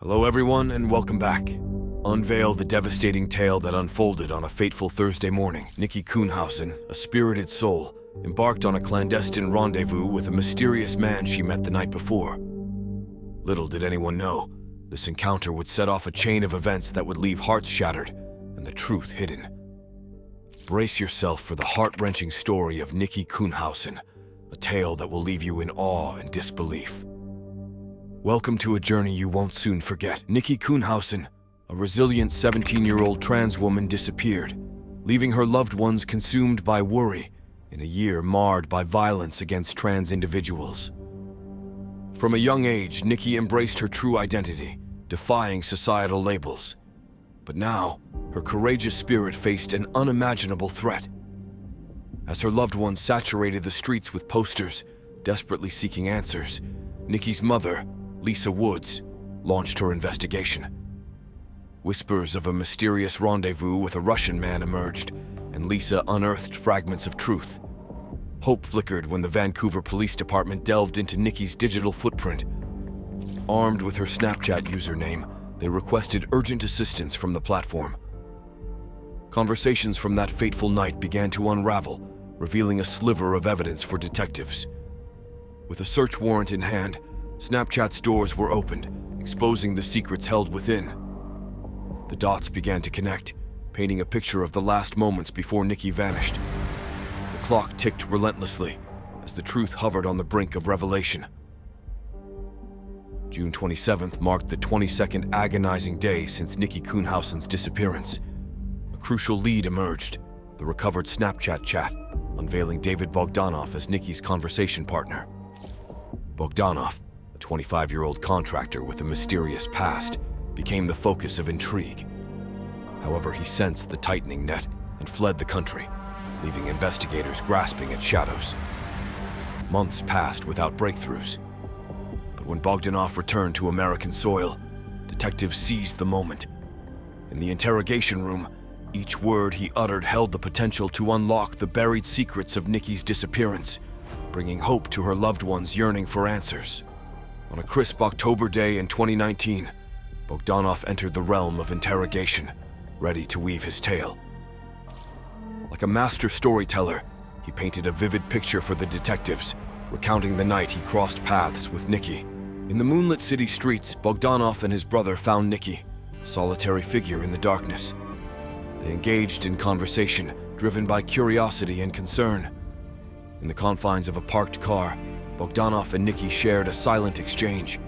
Hello everyone and welcome back. Unveil the devastating tale that unfolded on a fateful Thursday morning. Nikki Kuhnhausen, a spirited soul, embarked on a clandestine rendezvous with a mysterious man she met the night before. Little did anyone know, this encounter would set off a chain of events that would leave hearts shattered and the truth hidden. Brace yourself for the heart-wrenching story of Nikki Kuhnhausen, a tale that will leave you in awe and disbelief. Welcome to a journey you won't soon forget. Nikki Kuhnhausen, a resilient 17-year-old trans woman, disappeared, leaving her loved ones consumed by worry in a year marred by violence against trans individuals. From a young age, Nikki embraced her true identity, defying societal labels. But now, her courageous spirit faced an unimaginable threat. As her loved ones saturated the streets with posters, desperately seeking answers, Nikki's mother, Lisa Woods, launched her investigation. Whispers of a mysterious rendezvous with a Russian man emerged, and Lisa unearthed fragments of truth. Hope flickered when the Vancouver Police Department delved into Nikki's digital footprint. Armed with her Snapchat username, they requested urgent assistance from the platform. Conversations from that fateful night began to unravel, revealing a sliver of evidence for detectives. With a search warrant in hand, Snapchat's doors were opened, exposing the secrets held within. The dots began to connect, painting a picture of the last moments before Nikki vanished. The clock ticked relentlessly as the truth hovered on the brink of revelation. June 27th marked the 22nd agonizing day since Nikki Kuhnhausen's disappearance. A crucial lead emerged, the recovered Snapchat chat, unveiling David Bogdanov as Nikki's conversation partner. Bogdanov, a 25-year-old contractor with a mysterious past, became the focus of intrigue. However, he sensed the tightening net and fled the country, leaving investigators grasping at shadows. Months passed without breakthroughs. But when Bogdanov returned to American soil, detectives seized the moment. In the interrogation room, each word he uttered held the potential to unlock the buried secrets of Nikki's disappearance, bringing hope to her loved ones yearning for answers. On a crisp October day in 2019, Bogdanov entered the realm of interrogation, ready to weave his tale. Like a master storyteller, he painted a vivid picture for the detectives, recounting the night he crossed paths with Nikki. In the moonlit city streets, Bogdanov and his brother found Nikki, a solitary figure in the darkness. They engaged in conversation, driven by curiosity and concern. In the confines of a parked car, Bogdanov and Nikki shared a silent exchange.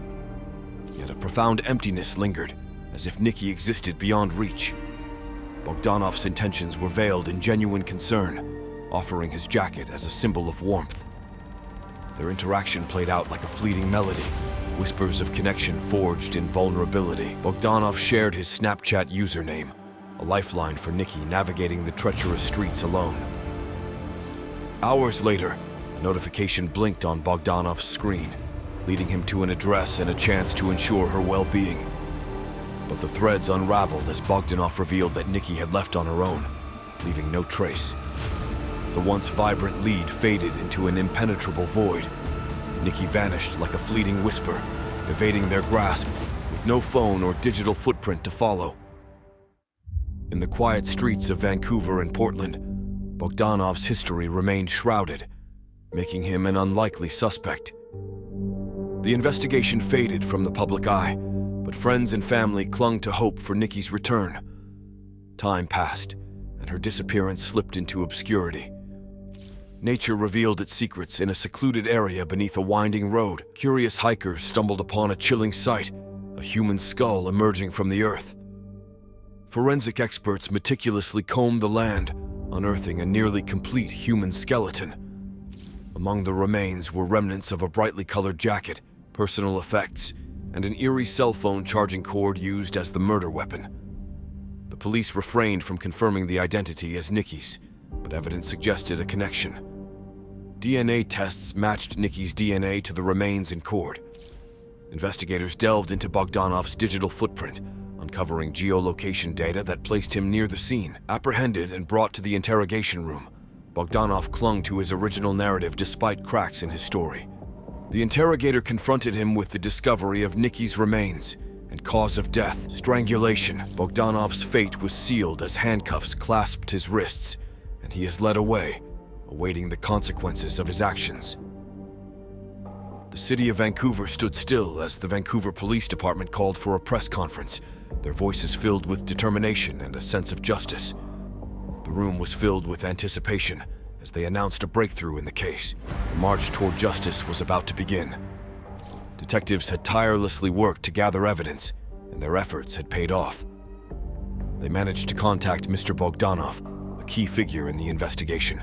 Yet a profound emptiness lingered, as if Nikki existed beyond reach. Bogdanov's intentions were veiled in genuine concern, offering his jacket as a symbol of warmth. Their interaction played out like a fleeting melody, whispers of connection forged in vulnerability. Bogdanov shared his Snapchat username, a lifeline for Nikki navigating the treacherous streets alone. Hours later, a notification blinked on Bogdanov's screen, leading him to an address and a chance to ensure her well-being. But the threads unraveled as Bogdanov revealed that Nikki had left on her own, leaving no trace. The once vibrant lead faded into an impenetrable void. Nikki vanished like a fleeting whisper, evading their grasp, with no phone or digital footprint to follow. In the quiet streets of Vancouver and Portland, Bogdanov's history remained shrouded, making him an unlikely suspect. The investigation faded from the public eye, but friends and family clung to hope for Nikki's return. Time passed, and her disappearance slipped into obscurity. Nature revealed its secrets in a secluded area beneath a winding road. Curious hikers stumbled upon a chilling sight, a human skull emerging from the earth. Forensic experts meticulously combed the land, unearthing a nearly complete human skeleton. Among the remains were remnants of a brightly colored jacket, personal effects, and an eerie cell phone charging cord used as the murder weapon. The police refrained from confirming the identity as Nikki's, but evidence suggested a connection. DNA tests matched Nikki's DNA to the remains in cord. Investigators delved into Bogdanov's digital footprint, uncovering geolocation data that placed him near the scene. Apprehended and brought to the interrogation room, Bogdanov clung to his original narrative despite cracks in his story. The interrogator confronted him with the discovery of Nikki's remains, and cause of death, strangulation. Bogdanov's fate was sealed as handcuffs clasped his wrists, and he is led away, awaiting the consequences of his actions. The city of Vancouver stood still as the Vancouver Police Department called for a press conference, their voices filled with determination and a sense of justice. The room was filled with anticipation as they announced a breakthrough in the case. The march toward justice was about to begin. Detectives had tirelessly worked to gather evidence, and their efforts had paid off. They managed to contact Mr. Bogdanov, a key figure in the investigation.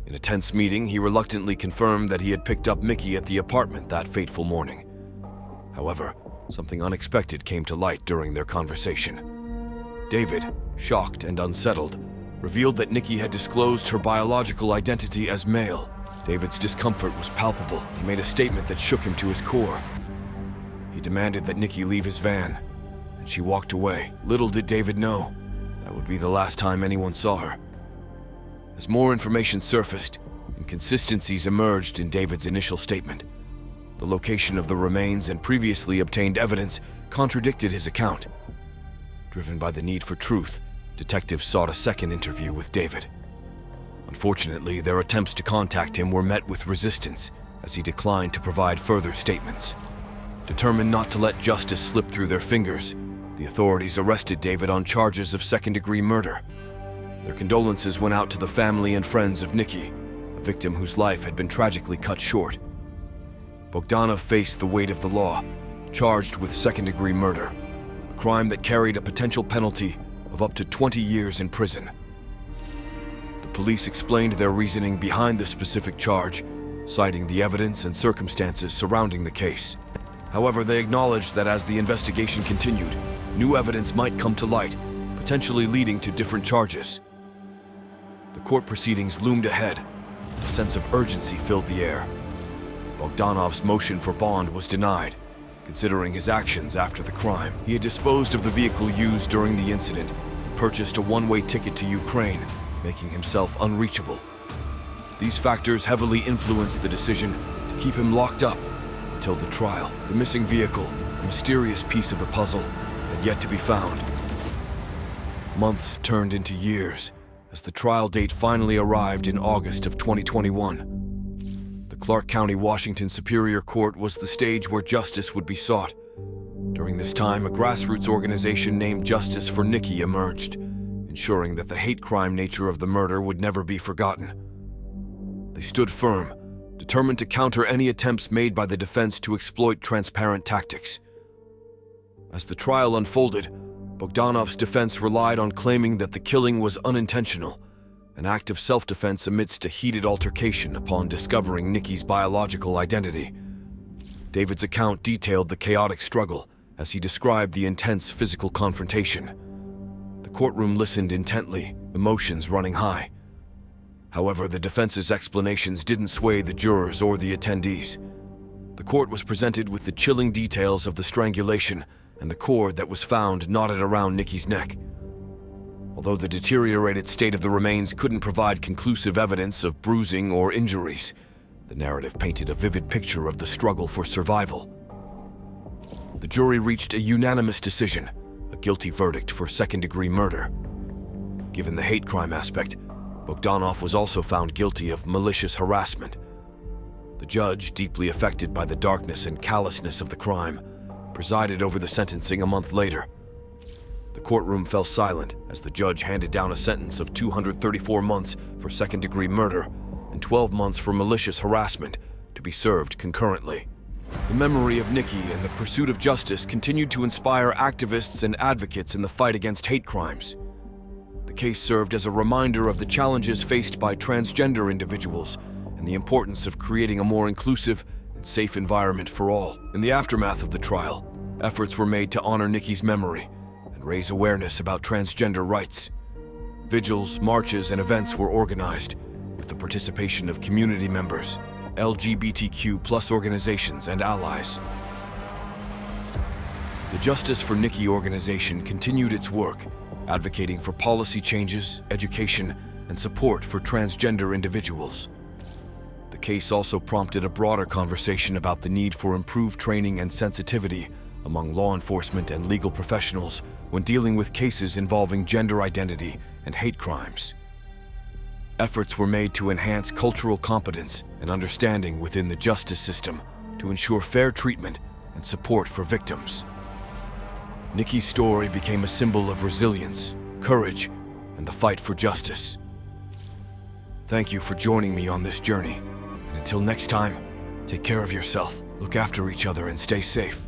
In a tense meeting, he reluctantly confirmed that he had picked up Mickey at the apartment that fateful morning. However, something unexpected came to light during their conversation. David, shocked and unsettled, revealed that Nikki had disclosed her biological identity as male. David's discomfort was palpable. He made a statement that shook him to his core. He demanded that Nikki leave his van, and she walked away. Little did David know that would be the last time anyone saw her. As more information surfaced, inconsistencies emerged in David's initial statement. The location of the remains and previously obtained evidence contradicted his account. Driven by the need for truth, detectives sought a second interview with David. Unfortunately, their attempts to contact him were met with resistance, as he declined to provide further statements. Determined not to let justice slip through their fingers, the authorities arrested David on charges of second-degree murder. Their condolences went out to the family and friends of Nikki, a victim whose life had been tragically cut short. Bogdanov faced the weight of the law, charged with second-degree murder, a crime that carried a potential penalty of up to 20 years in prison. The police explained their reasoning behind the specific charge, citing the evidence and circumstances surrounding the case. However, they acknowledged that as the investigation continued, new evidence might come to light, potentially leading to different charges. The court proceedings loomed ahead. A sense of urgency filled the air. Bogdanov's motion for bond was denied, considering his actions after the crime. He had disposed of the vehicle used during the incident and purchased a one-way ticket to Ukraine, making himself unreachable. These factors heavily influenced the decision to keep him locked up until the trial. The missing vehicle, a mysterious piece of the puzzle, had yet to be found. Months turned into years as the trial date finally arrived in August of 2021. The Clark County, Washington Superior Court was the stage where justice would be sought. During this time, a grassroots organization named Justice for Nikki emerged, ensuring that the hate crime nature of the murder would never be forgotten. They stood firm, determined to counter any attempts made by the defense to exploit transparent tactics. As the trial unfolded, Bogdanov's defense relied on claiming that the killing was unintentional, an act of self-defense amidst a heated altercation upon discovering Nikki's biological identity. David's account detailed the chaotic struggle as he described the intense physical confrontation. The courtroom listened intently, emotions running high. However, the defense's explanations didn't sway the jurors or the attendees. The court was presented with the chilling details of the strangulation and the cord that was found knotted around Nikki's neck. Although the deteriorated state of the remains couldn't provide conclusive evidence of bruising or injuries, the narrative painted a vivid picture of the struggle for survival. The jury reached a unanimous decision, a guilty verdict for second-degree murder. Given the hate crime aspect, Bogdanov was also found guilty of malicious harassment. The judge, deeply affected by the darkness and callousness of the crime, presided over the sentencing a month later. The courtroom fell silent as the judge handed down a sentence of 234 months for second-degree murder and 12 months for malicious harassment to be served concurrently. The memory of Nikki and the pursuit of justice continued to inspire activists and advocates in the fight against hate crimes. The case served as a reminder of the challenges faced by transgender individuals and the importance of creating a more inclusive and safe environment for all. In the aftermath of the trial, efforts were made to honor Nikki's memory and raise awareness about transgender rights. Vigils, marches, and events were organized with the participation of community members, LGBTQ+ organizations, and allies. The Justice for Nikki organization continued its work, advocating for policy changes, education, and support for transgender individuals. The case also prompted a broader conversation about the need for improved training and sensitivity among law enforcement and legal professionals when dealing with cases involving gender identity and hate crimes. Efforts were made to enhance cultural competence and understanding within the justice system to ensure fair treatment and support for victims. Nikki's story became a symbol of resilience, courage, and the fight for justice. Thank you for joining me on this journey, and until next time, take care of yourself, look after each other, and stay safe.